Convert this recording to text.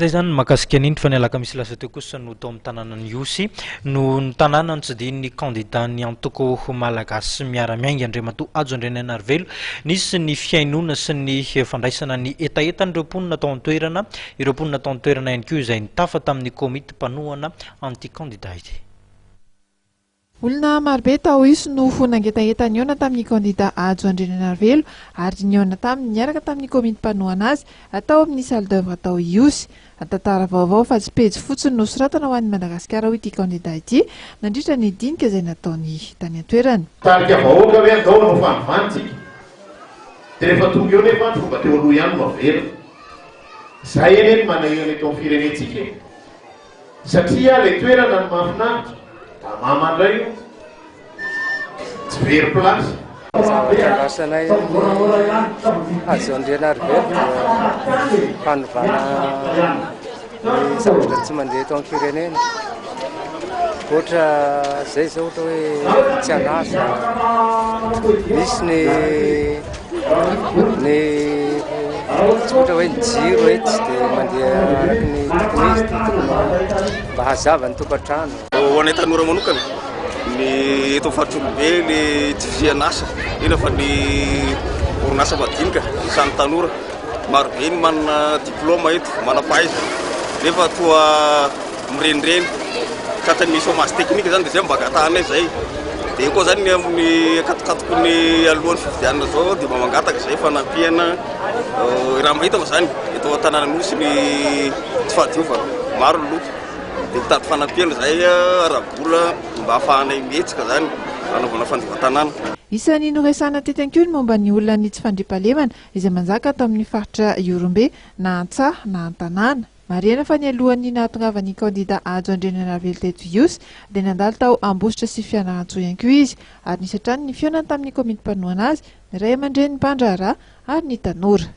Zay zany makasika n'indry fa ny alakamisy lasa teo kosa no tao amin'ny tanànan'ny Iosy no ny tanàna ny tsy din'ny candidat ny antoko malagasy miara-miainga Andriamatoa Ajo Andrianarivelo nisy ny fiainona sy ny fandraisana ny etaetany ireo mponina tao an-toerana ireo mponina tao an-toerana ihany koa izay nitafa tamin'ny komity mpanohana anti-candidat ity. Olona marobe tao iso no fonangetaeta niona tamin'ny candidat Ajo Andrianarivelo ary niona taminy niaraka tamin'ny komity mpanohana azy atao amin'ny salle d'œuvre atao Iosy. Tantara vaovao fa tsy pejy fotsiny no soratana ho an'ny Madagasikara ho ity candidat ity nandritra ny dinika izay nataony tany an-toerana. Tarika vahoaka hoe andao no fanovanintsika. Dia rehefa tonga eo nefa fomba teo aloha ihany mavela. Zay eny manana eo eto amin'ny firenentsika. Satria ilay toerana no mahafinaritra. Mamandray io tsy very plasy. Zavatrangasanay Ajo Andrianarivelo fanovana ny zavatra tsy mandeha eto amin'ny firenena. Ohatra zay zao ohatra hoe tsy hanasa, misy ny tsy ohatra hoe ny jiro hoe tsy dia mandeha araka ny tokony izy dia tokony mba hazava ny tokantrano. Ho anay tanora manokana ny eto fatrolobe ny tsy fianasa ina fa ny orinasa madinika isan'ny tanora marobe ny manana diplôma eto manam-pahaiza nefa toa mirenireny tratran'ny chômage teknika zany dia zay mba gatahanay zay dia koa zany amin'ny akatokatoko ny alohan'ny fifidianana zao dia mba mangataka zay fanampiana raha mahita ma zany eto an-tanànan'Osy ny tsy fahadiova maro ny loka dia mitady fanampiana zay arabola mba hahafahanay mihetsika zany anaovana fandivan-tanàna. Isan'ny noresana tety an-koa ny momba ny olona ny tsy fandriampahalemana izay manjaka atao amin'ny faritra Iorombe na Antsaha na Antanàna. Marihana fa ny alohan'ny nahatongavan'ny candidat Ajo Andrianarivelo teto Iosy dia nandalo tao Ambositra sy Fianarantsoa ihany koa izy ary nisy hatrany ny fiainana tamin'ny komity mpanohana azy ny ray aman-dren'ny mpandraharaha ary ny tanora.